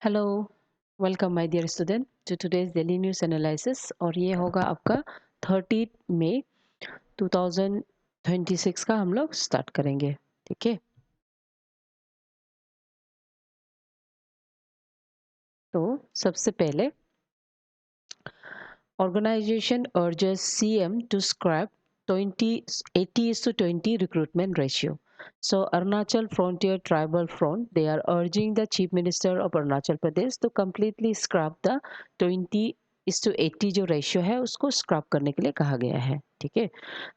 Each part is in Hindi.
Hello, welcome my dear student to today's daily news analysis. और ये होगा आपका 30 मई 2026 का हम लोग स्टार्ट करेंगे। ठीक है, तो सबसे पहले organization urges CM to scrap 20 80 is to 20 recruitment ratio. So Arunachal Frontier Tribal Front, they are urging the Chief Minister of Arunachal Pradesh to completely scrap the 20:80 जो रेशियो है उसको स्क्रैप करने के लिए कहा गया है। ठीक है,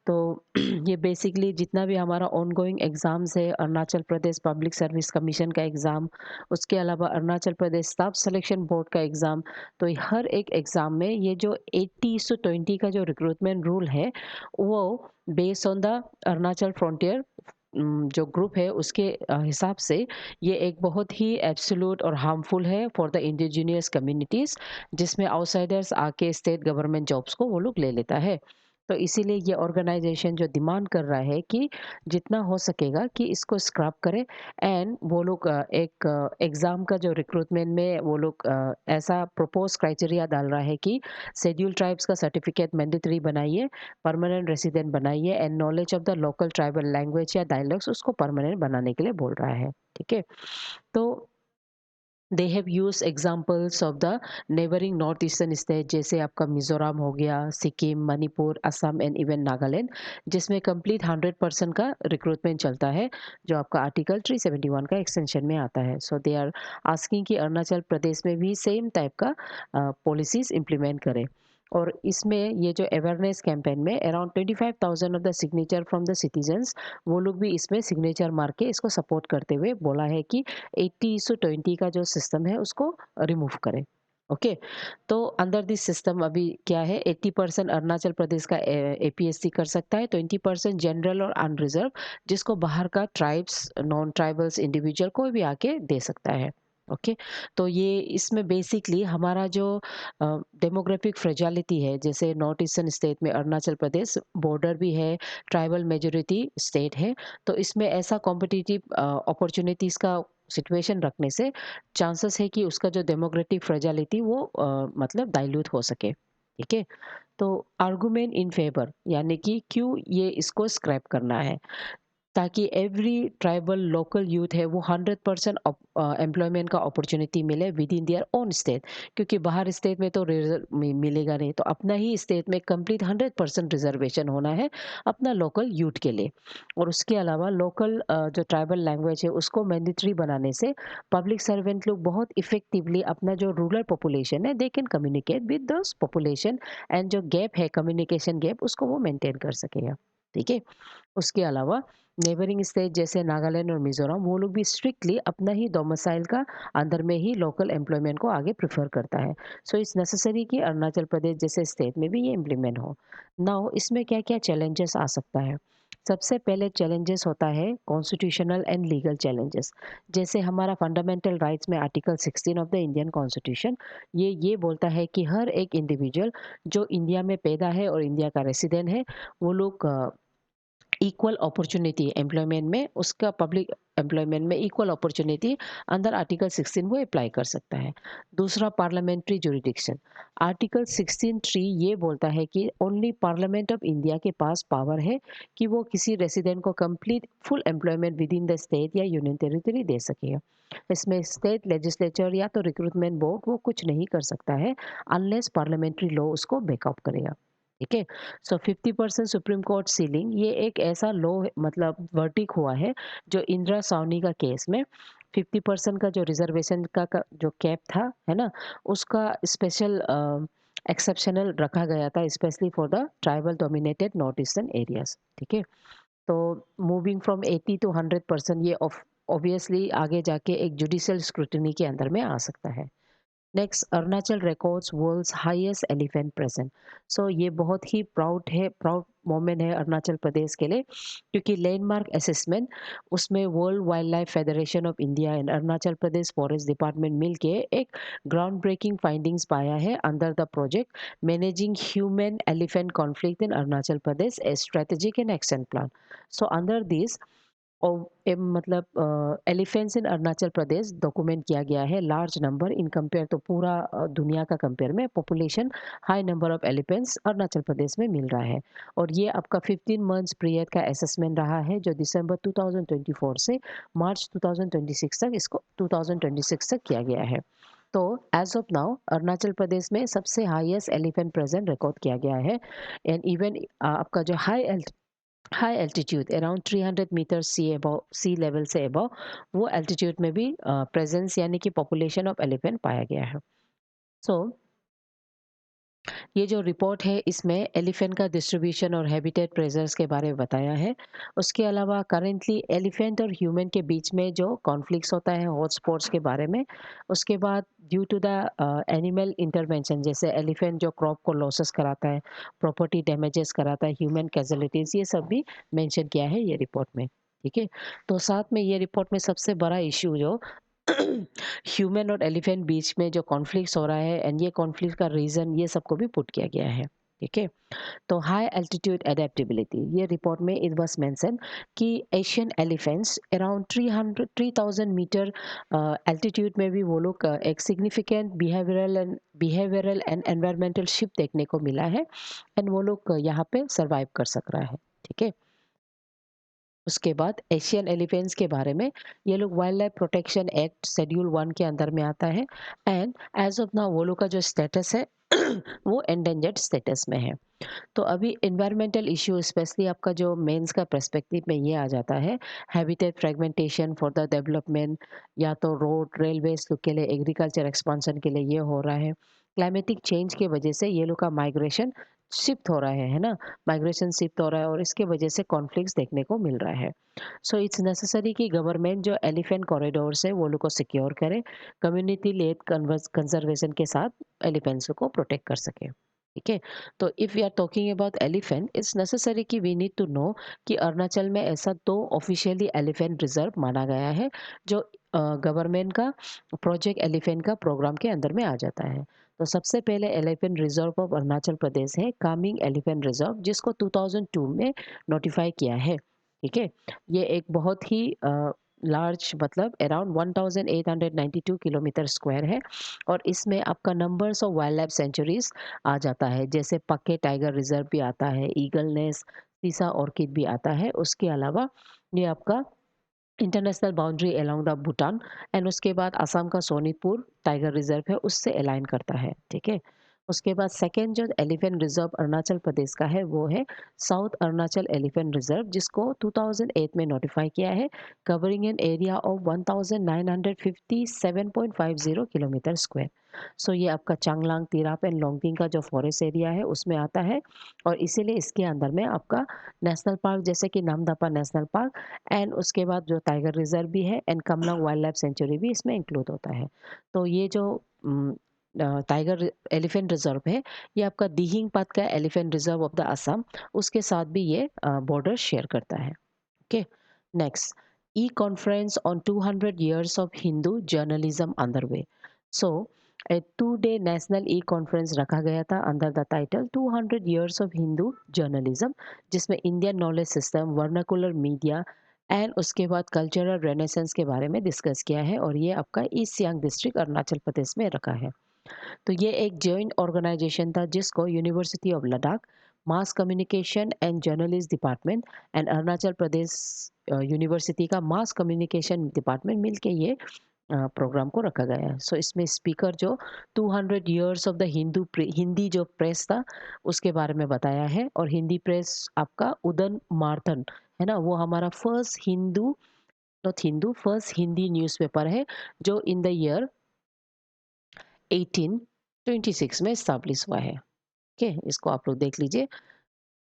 तो ये बेसिकली जितना भी हमारा ऑनगोइंग एग्ज़ाम्स है, Arunachal Pradesh public service commission का एग्ज़ाम, उसके अलावा Arunachal Pradesh staff selection board का एग्ज़ाम, तो हर एक एग्ज़ाम में ये जो 80:20 का जो रिक्रूटमेंट रूल है, वो based on the Arunachal frontier जो ग्रुप है उसके हिसाब से ये एक बहुत ही एब्सोल्यूट और हार्मफुल है फॉर द इंडिजिनियस कम्युनिटीज़, जिसमें आउटसाइडर्स आके स्टेट गवर्नमेंट जॉब्स को वो लोग ले लेता है। तो इसीलिए ये ऑर्गेनाइजेशन जो डिमांड कर रहा है कि जितना हो सकेगा कि इसको स्क्रैप करें। एंड वो लोग एक एग्ज़ाम का जो रिक्रूटमेंट में वो लोग ऐसा प्रपोज क्राइटेरिया डाल रहा है कि शेड्यूल ट्राइब्स का सर्टिफिकेट मैंडेटरी बनाइए, परमानेंट रेसिडेंट बनाइए and knowledge of the local tribal language या डायलॉग्स उसको परमानेंट बनाने के लिए बोल रहा है। ठीक है, तो they have use examples of the neighbouring north eastern state, जैसे आपका मिजोरम हो गया, सिक्किम, मणिपुर, असम एंड इवन नागालैंड, जिसमें कंप्लीट 100% का रिक्रूटमेंट चलता है, जो आपका आर्टिकल 371 का एक्सटेंशन में आता है। सो दे आर आस्किंग कि अरुणाचल प्रदेश में भी सेम टाइप का पॉलिसीज इम्प्लीमेंट करें। और इसमें ये जो अवेयरनेस कैंपेन में around 25,000 of the signature from the citizens, वो लोग भी इसमें सिग्नेचर मार के इसको सपोर्ट करते हुए बोला है कि 80:20 का जो सिस्टम है उसको रिमूव करें। ओके, तो अंडर दिस सिस्टम अभी क्या है, 80% अरुणाचल प्रदेश का एपीएससी कर सकता है, 20% जनरल और अनरिजर्व, जिसको बाहर का ट्राइब्स, नॉन ट्राइबल्स इंडिविजुअल कोई भी आके दे सकता है। ओके, तो ये इसमें बेसिकली हमारा जो डेमोग्राफिक फ्रेजालिटी है, जैसे नॉर्थ ईस्टर्न स्टेट में अरुणाचल प्रदेश बॉर्डर भी है, ट्राइबल मेजोरिटी स्टेट है, तो इसमें ऐसा कॉम्पिटिटिव अपॉर्चुनिटीज़ का सिचुएशन रखने से चांसेस है कि उसका जो डेमोक्रेटिक फ्रेजालिटी वो मतलब डाइल्यूट हो सके। ठीक है, तो आर्गुमेंट इन फेवर यानी कि क्यों ये इसको स्क्रैप करना है, ताकि एवरी ट्राइबल लोकल यूथ है वो 100% एम्प्लॉयमेंट का अपॉर्चुनिटी मिले with in their own state, क्योंकि बाहर स्टेट में तो मिलेगा नहीं, तो अपना ही स्टेट में कंप्लीट 100% रिजर्वेशन होना है अपना लोकल यूथ के लिए। और उसके अलावा लोकल जो ट्राइबल लैंग्वेज है उसको मैंडेटरी बनाने से पब्लिक सर्वेंट लोग बहुत इफेक्टिवली अपना जो रूरल पॉपुलेशन है they can communicate with those population, and जो गैप है कम्युनिकेशन गैप उसको वो मेंटेन कर सकेगा। ठीक है, उसके अलावा नेबरिंग स्टेट जैसे नागालैंड और मिजोरम, वो लोग भी स्ट्रिक्टली अपना ही डोमिसाइल का अंदर में ही लोकल एम्प्लॉयमेंट को आगे प्रेफर करता है। सो इट्स नेसेसरी कि अरुणाचल प्रदेश जैसे स्टेट में भी ये इम्प्लीमेंट हो। नाउ इसमें क्या क्या चैलेंजेस आ सकता है, सबसे पहले चैलेंजेस होता है कॉन्स्टिट्यूशनल एंड लीगल चैलेंजेस। जैसे हमारा फंडामेंटल राइट्स में article 16 of the Indian constitution, ये बोलता है कि हर एक इंडिविजुअल जो इंडिया में पैदा है और इंडिया का रेसिडेंट है, वो लोग इक्वल अपॉर्चुनिटी एम्प्लॉयमेंट में, उसका पब्लिक एम्प्लॉयमेंट में इक्वल अपॉर्चुनिटी अंदर आर्टिकल 16 वो अप्लाई कर सकता है। दूसरा पार्लियामेंट्री जुरिडिक्शन, आर्टिकल 16(3) ये बोलता है कि ओनली पार्लियामेंट ऑफ इंडिया के पास पावर है कि वो किसी रेसिडेंट को complete full employment within the state या यूनियन टेरिटरी दे सकेगा। इसमें स्टेट लेजिस्लेचर या तो रिक्रूटमेंट बोर्ड वो कुछ नहीं कर सकता है अनलेस पार्लियामेंट्री लॉ उसको बैकअप करेगा। ठीक है, सो 50% सुप्रीम कोर्ट सीलिंग, ये एक ऐसा लॉ मतलब वर्डिक हुआ है जो इंदिरा सावनी का केस में 50% का जो रिजर्वेशन का जो कैप था, है ना, उसका स्पेशल एक्सेप्शनल रखा गया था specially for the tribal dominated north eastern areas. ठीक है, तो मूविंग फ्रॉम 80 to 100% ये ऑब्वियसली आगे जाके एक जुडिशियल स्क्रूटनी के अंदर में आ सकता है। Next, Arunachal records world's highest elephant present. So ये बहुत ही प्राउड मोमेंट है अरुणाचल प्रदेश के लिए, क्योंकि लैंडमार्क असेसमेंट उसमें world wildlife federation of India and Arunachal Pradesh forest department मिलके एक ग्राउंड ब्रेकिंग फाइंडिंग्स पाया है under the project managing human elephant conflict in Arunachal Pradesh A strategic and action plan. So under this और मतलब एलिफेंट्स इन अरुणाचल प्रदेश डॉक्यूमेंट किया गया है लार्ज नंबर इन कंपेयर तो पूरा दुनिया का कंपेयर में population high number of elephants Arunachal Pradesh में मिल रहा है। और ये आपका 15 मंथ्स पीरियड का असेसमेंट रहा है जो दिसंबर 2024 से मार्च 2026 तक इसको 2026 तक किया गया है। तो as of now Arunachal Pradesh में सबसे हाईएस्ट एलिफेंट प्रेजेंट रिकॉर्ड किया गया है। एंड इवन आपका जो हाई एल्टीट्यूड अराउंड 300 मीटर सी लेवल से अबव वो एल्टीट्यूड में भी प्रेजेंस यानी कि पॉपुलेशन ऑफ एलिफेंट पाया गया है। सो ये जो रिपोर्ट है इसमें एलिफेंट का डिस्ट्रीब्यूशन और हैबिटेट प्रेजर्स के बारे में बताया है। उसके अलावा करेंटली एलिफेंट और ह्यूमन के बीच में जो कॉन्फ्लिक्ट्स होता है हॉटस्पॉट्स के बारे में। उसके बाद due to the animal intervention जैसे एलिफेंट जो क्रॉप को लॉसेस कराता है, प्रॉपर्टी डैमेजेस कराता है, ह्यूमन कैजुअलिटीज, ये सब भी मेंशन किया है ये रिपोर्ट में। ठीक है, तो साथ में ये रिपोर्ट में सबसे बड़ा इश्यू जो ह्यूमन और एलिफेंट बीच में जो कॉन्फ्लिक्ट्स हो रहा है एंड ये कॉन्फ्लिक्ट का रीजन ये सबको भी पुट किया गया है। ठीक है, तो हाई एल्टीट्यूड एडेप्टेबिलिटी ये रिपोर्ट में इट वाज मेंशन कि Asian elephants around 3000 metre altitude में भी वो लोग एक significant behavioural and environmental shift देखने को मिला है एंड वो लोग यहाँ पे सरवाइव कर सक रहा है। ठीक है, उसके बाद एशियन एलिफेंट्स के बारे में ये लोग wild life protection act schedule 1 के अंदर में आता है एंड एज ऑफ नाउ वो लोग का जो स्टेटस है वो एंडेंजर्ड स्टेटस में है। तो अभी एनवायरमेंटल इश्यू स्पेशली आपका जो मेंस का पर्सपेक्टिव में ये आ जाता है, habitat fragmentation for the development या तो रोड रेलवेज के लिए एग्रीकल्चर एक्सपांशन के लिए ये हो रहा है। क्लाइमेटिक चेंज की वजह से ये लोग का माइग्रेशन शिफ्ट हो रहा है ना, माइग्रेशन शिफ्ट हो रहा है और इसके वजह से कॉन्फ्लिक्ट्स देखने को मिल रहा है। सो इट्स नेसेसरी कि गवर्नमेंट जो एलिफेंट कॉरिडोर्स है वो लोग को सिक्योर करे, कम्युनिटी लेड कंजर्वेशन के साथ एलिफेंट्स को प्रोटेक्ट कर सके। ठीक है, तो if we are talking about elephant it's necessary कि वी नीड टू नो कि अरुणाचल में ऐसा दो ऑफिशियली एलिफेंट रिजर्व माना गया है जो गवर्नमेंट का प्रोजेक्ट एलिफेंट का प्रोग्राम के अंदर में आ जाता है। तो सबसे पहले elephant reserve of Arunachal Pradesh है कामिंग एलिफेंट रिजर्व जिसको 2002 में नोटिफाई किया है। ठीक है, ये एक बहुत ही लार्ज मतलब अराउंड 1892 किलोमीटर स्क्वायर है और इसमें आपका numbers of wild life sanctuaries आ जाता है जैसे पक्के टाइगर रिजर्व भी आता है, ईगल नेस्ट, सीसा ऑर्किड भी आता है। उसके अलावा ये आपका international boundary along the Bhutan and उसके बाद असम का सोनीतपुर टाइगर रिजर्व है उससे अलाइन करता है। ठीक है, उसके बाद सेकेंड जो एलिफेंट रिजर्व अरुणाचल प्रदेश का है वो है साउथ अरुणाचल एलिफेंट रिजर्व जिसको 2008 में नोटिफाई किया है, covering an area of 1957.50 kilometer square. So ये आपका चांगलांग, तिराप एंड लोंगडिंग का जो फॉरेस्ट एरिया है उसमें आता है और इसीलिए इसके अंदर में आपका नेशनल पार्क जैसे कि नामदफा नेशनल पार्क एंड उसके बाद जो टाइगर रिजर्व भी है and Kamlang wild life sanctuary भी इसमें इंक्लूड होता है। तो ये जो टाइगर एलिफेंट रिजर्व है ये आपका दिहिंग पाथ का elephant reserve of the Assam उसके साथ भी ये बॉर्डर शेयर करता है। Okay, next E conference on 200 years of Hindu journalism underway. So a 2-day national E conference रखा गया था under the title 200 years of Hindu journalism जिसमें Indian knowledge system, vernacular media and उसके बाद कल्चरल रेनेसेंस के बारे में डिस्कस किया है और ये आपका ईस्ट सियांग डिस्ट्रिक्ट अरुणाचल प्रदेश में रखा है। तो ये एक जॉइंट ऑर्गेनाइजेशन था जिसको university of Ladakh, mass communication and journalist department and Arunachal Pradesh university का मास कम्युनिकेशन डिपार्टमेंट मिलके ये प्रोग्राम को रखा गया है। सो इसमें स्पीकर जो 200 years ऑफ द हिंदी जो प्रेस था उसके बारे में बताया है और हिंदी प्रेस आपका उदन मार्थन है ना, वो हमारा first Hindu not Hindu first Hindi newspaper है जो इन द ईयर 1826 में स्टैब्लिश हुआ है। ओके, इसको आप लोग देख लीजिए।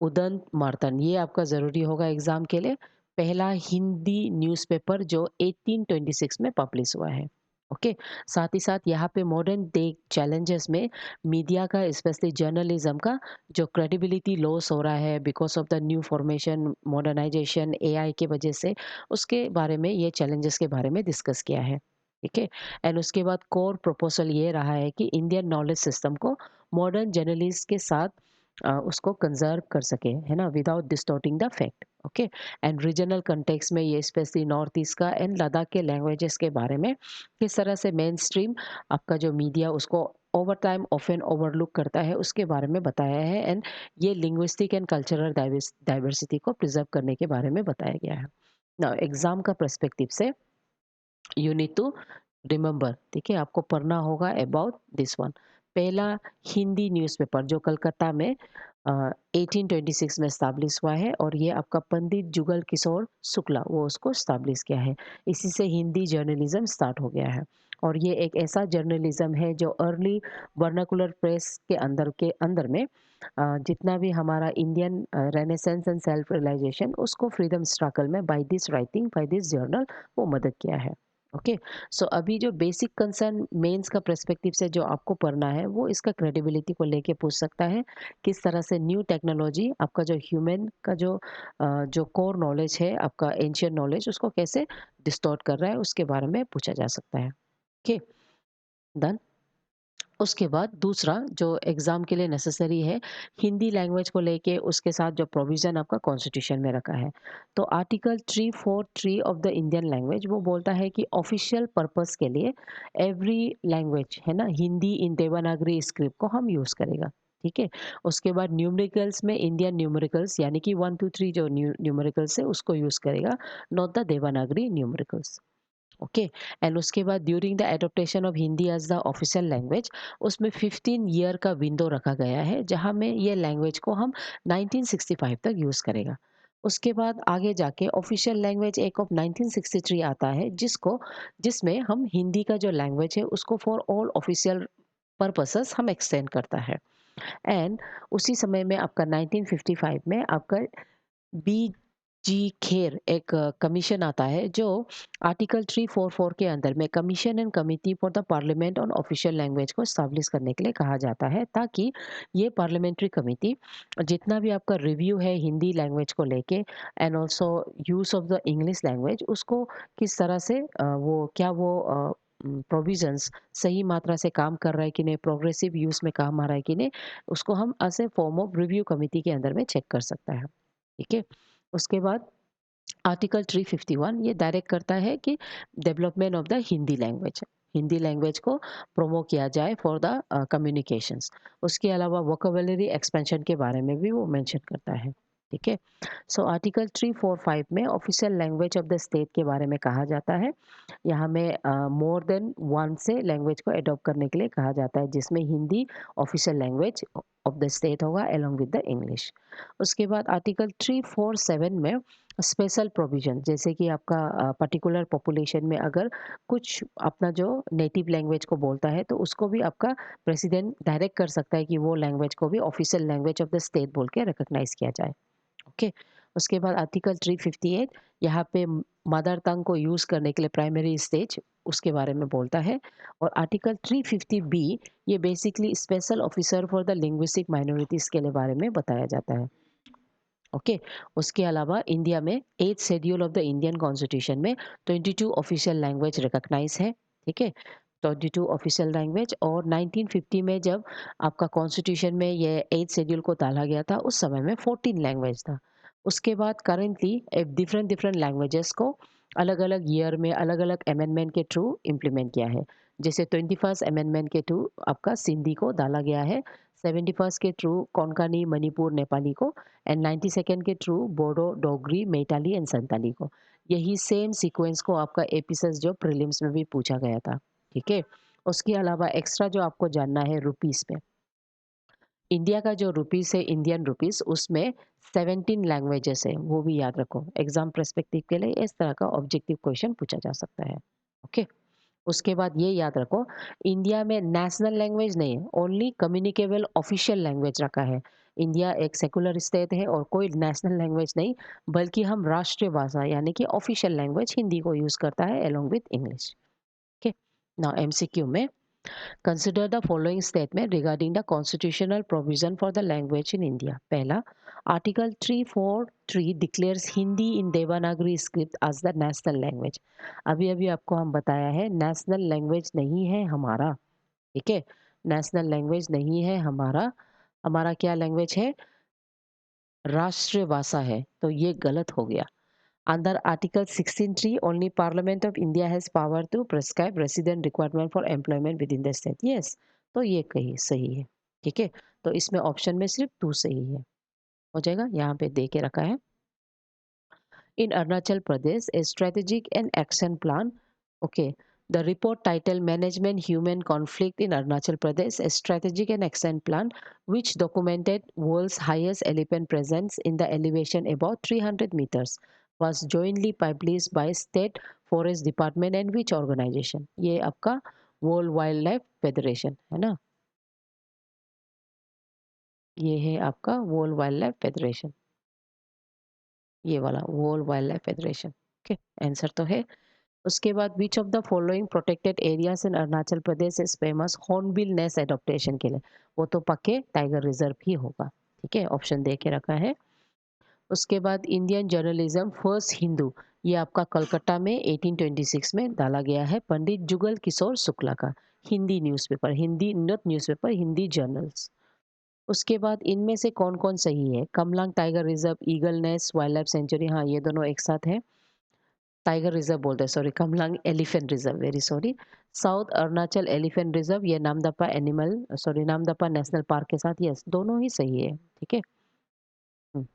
उदंत मार्तन ये आपका ज़रूरी होगा एग्जाम के लिए, पहला हिंदी न्यूज़पेपर जो 1826 में पब्लिश हुआ है। ओके, साथ ही साथ यहाँ पे मॉडर्न डे चैलेंजेस में मीडिया का स्पेशली जर्नलिज्म का जो क्रेडिबिलिटी लॉस हो रहा है because of the new formation modernisation AI के वजह से, उसके बारे में ये चैलेंजेस के बारे में डिस्कस किया है। ठीक है, एंड उसके बाद कोर प्रपोजल ये रहा है कि इंडियन नॉलेज सिस्टम को मॉडर्न जर्नलिस्ट के साथ उसको कंजर्व कर सके, है ना, without distorting the fact. Okay. And regional context में ये स्पेशली नॉर्थ ईस्ट का एंड लद्दाख के लैंग्वेजेस के बारे में किस तरह से मेन स्ट्रीम आपका जो मीडिया उसको ओवर टाइम ऑफन ओवरलुक करता है उसके बारे में बताया है। एंड ये लिंग्विस्टिक एंड कल्चरल डाइवर्सिटी को प्रिजर्व करने के बारे में बताया गया है। ना एग्जाम का पर्सपेक्टिव से यू नीड टू रिमेंबर, ठीक है, आपको पढ़ना होगा अबाउट दिस वन। पहला हिंदी न्यूज़पेपर जो कलकत्ता में 1826 में स्टैब्लिश हुआ है, और ये आपका पंडित जुगल किशोर शुक्ला वो उसको स्टैब्लिश किया है। इसी से हिंदी जर्नलिज्म स्टार्ट हो गया है। और ये एक ऐसा जर्नलिज्म है जो अर्ली वर्नाकुलर प्रेस के अंदर में जितना भी हमारा Indian renaissance and self realisation उसको फ्रीडम स्ट्रगल में by this writing by this journal वो मदद किया है। ओके। सो अभी जो बेसिक कंसर्न मेंस का पर्सपेक्टिव से जो आपको पढ़ना है वो इसका क्रेडिबिलिटी को लेके पूछ सकता है। किस तरह से न्यू टेक्नोलॉजी आपका जो ह्यूमन का जो कोर नॉलेज है आपका एंशियंट नॉलेज उसको कैसे डिस्टॉर्ट कर रहा है उसके बारे में पूछा जा सकता है। ओके। डन। उसके बाद दूसरा जो एग्जाम के लिए नेसेसरी है हिंदी लैंग्वेज को लेके उसके साथ जो प्रोविजन आपका कॉन्स्टिट्यूशन में रखा है। तो article 343 of the Indian language वो बोलता है कि ऑफिशियल पर्पस के लिए एवरी लैंग्वेज है ना हिंदी इन देवनागरी स्क्रिप्ट को हम यूज करेगा। ठीक है। उसके बाद न्यूमेरिकल्स में इंडियन न्यूमेरिकल्स यानी कि 1 2 3 जो न्यूमेरिकल्स है उसको यूज करेगा, not the Devanagari numericals. Okay. And उसके बाद during the adoption of Hindi as the official language उसमें 15 ईयर का विंडो रखा गया है जहां में ये लैंग्वेज को हम 1965 तक यूज करेगा। उसके बाद आगे जाके ऑफिशियल लैंग्वेज एक ऑफ 1963 आता है जिसमें हम हिंदी का जो लैंग्वेज है उसको फॉर ऑल ऑफिशियल पर्पसेस हम एक्सटेंड करता है। एंड उसी समय में आपका 1955 में आपका बी जी खेर एक कमीशन आता है जो आर्टिकल 344 के अंदर में commission and committee for the parliament on official language को स्टैब्लिश करने के लिए कहा जाता है, ताकि ये पार्लियामेंट्री कमिटी जितना भी आपका रिव्यू है हिंदी लैंग्वेज को लेके and also use of the English language उसको किस तरह से वो प्रोविजंस सही मात्रा से काम कर रहा है कि नहीं, प्रोग्रेसिव यूज में काम आ रहा है कि नहीं, उसको हम as a form of review committee के अंदर में चेक कर सकता है। ठीक है। उसके बाद आर्टिकल 351 ये डायरेक्ट करता है कि development of the Hindi language को प्रोमोट किया जाए फॉर द कम्युनिकेशंस। उसके अलावा वोकेबलरी एक्सपेंशन के बारे में भी वो मेंशन करता है। ठीक है। सो आर्टिकल 345 में official language of the state के बारे में कहा जाता है। यहाँ में मोर देन वन से लैंग्वेज को अडॉप्ट करने के लिए कहा जाता है जिसमें Hindi official language of the state होगा अलोंग विद द इंग्लिश। उसके बाद आर्टिकल 347 में स्पेशल प्रोविजन जैसे कि आपका पर्टिकुलर पॉपुलेशन में अगर कुछ अपना जो नेटिव लैंग्वेज को बोलता है तो उसको भी आपका प्रेसिडेंट डायरेक्ट कर सकता है कि वो लैंग्वेज को भी official language of the state बोल के रिकॉग्नाइज किया जाए। ओके। उसके बाद आर्टिकल 358 यहाँ पे मदर टंग को यूज करने के लिए प्राइमरी स्टेज उसके बारे में बोलता है। और आर्टिकल 350 बी ये basically special officer for the linguistic minorities के लिए बारे में बताया जाता है। ओके। उसके अलावा इंडिया में 8th schedule of the Indian constitution में 22 ऑफिशियल लैंग्वेज रिकॉग्नाइज है। ठीक है। 22 ऑफिशियल लैंग्वेज, और 1950 में जब आपका कॉन्स्टिट्यूशन में ये 8th शेड्यूल को डाला गया था उस समय में 14 लैंग्वेज था। उसके बाद करेंटली डिफरेंट डिफरेंट लैंग्वेजेस को अलग अलग ईयर में अलग अलग अमेंडमेंट के थ्रू इम्प्लीमेंट किया है। जैसे 21st अमेंडमेंट के थ्रू आपका सिंधी को डाला गया है, 71st के थ्रू कोंकणी मणिपुर नेपाली को, एंड 92nd के थ्रू बोडो डोगरी मैताली एंड संताली को। यही सेम सीक्वेंस को आपका एपिसोड जो प्रीलिम्स में भी पूछा गया था। ठीक है। उसके अलावा एक्स्ट्रा जो आपको जानना है रुपीस में, इंडिया का जो रुपीस है इंडियन रुपीस उसमें 17 लैंग्वेजेस है वो भी याद रखो। एग्जाम पर्सपेक्टिव के लिए इस तरह का ऑब्जेक्टिव क्वेश्चन पूछा जा सकता है। ओके। उसके बाद ये याद रखो इंडिया में नेशनल लैंग्वेज नहीं, ओनली कम्युनिकेबल ऑफिशियल लैंग्वेज रखा है। इंडिया एक सेकुलर स्टेट है और कोई नेशनल लैंग्वेज नहीं, बल्कि हम राष्ट्रीय भाषा यानी कि ऑफिशियल लैंग्वेज हिंदी को यूज करता है along with English. Okay. Now MCQ में consider the following statement regarding the constitutional provision for the language in India. पहला, article 343 declares Hindi in Devanagari script as the national language. अभी अभी आपको हम बताया है नेशनल लैंग्वेज नहीं है हमारा। ठीक है। नेशनल लैंग्वेज नहीं है हमारा हमारा क्या लैंग्वेज है? राष्ट्रीय भाषा है, तो ये गलत हो गया। Under article 16(3) only parliament of India has power to prescribe resident requirement for employment within the state. Yes, तो ये कही सही है। ठीक है, तो इसमें ऑप्शन में सिर्फ 2 सही है। हो जाएगा, यहाँ पे दे के रखा है। In Arunachal Pradesh, a strategic and action plan. Okay, the report titled Management Human Conflict in Arunachal Pradesh, a strategic and action plan, which documented world's highest elephant presence in the elevation above 300 meters, was jointly published by State Forest Department and which organization? ये आपका World Wildlife Federation है ना? ये है आपका World Wildlife Federation, ये वाला world wildlife federation. Okay, answer तो है। उसके बाद which of the following protected areas in Arunachal Pradesh is famous hornbill nest adoption के लिए? वो तो पक्के टाइगर रिजर्व ही होगा। ठीक है, ऑप्शन दे के रखा है। उसके बाद इंडियन जर्नलिज्म फर्स्ट हिंदू, ये आपका कलकत्ता में 1826 में डाला गया है पंडित जुगल किशोर शुक्ला का। Hindi newspaper, Hindi not newspaper, Hindi journals. उसके बाद इनमें से कौन कौन सही है? Kamalang tiger reserve, eagle nest wild life sanctuary, हाँ ये दोनों एक साथ है। टाइगर रिजर्व बोलते हैं, sorry, Kamlang elephant reserve, very sorry. South Arunachal elephant reserve, ये Namdapha animal sorry Namdapha national park के साथ, यस दोनों ही सही है। ठीक है। हम्म।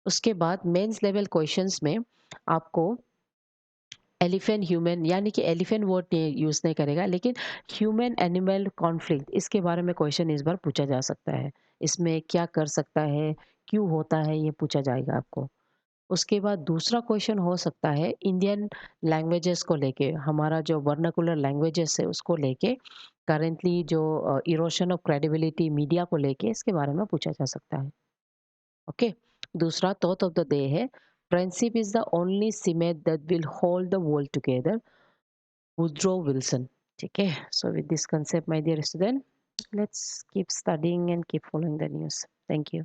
उसके बाद मेंस लेवल क्वेश्चंस में आपको एलिफेंट ह्यूमन, यानी कि एलिफेंट वर्ड यूज नहीं करेगा, लेकिन ह्यूमन एनिमल कॉन्फ्लिक्ट, इसके बारे में क्वेश्चन इस बार पूछा जा सकता है। इसमें क्या कर सकता है, क्यों होता है, ये पूछा जाएगा आपको। उसके बाद दूसरा क्वेश्चन हो सकता है इंडियन लैंग्वेजेस को लेके, हमारा जो वर्नाकुलर लैंग्वेजेस है उसको लेके, करेंटली जो इरोशन ऑफ क्रेडिबिलिटी मीडिया को लेके, इसके बारे में पूछा जा सकता है। ओके, दूसरा थॉट ऑफ द डे है friendship is the only cement that will hold the world together, Woodrow Wilson. ठीक है, so with this concept my dear student, let's keep studying and keep following the news. Thank you.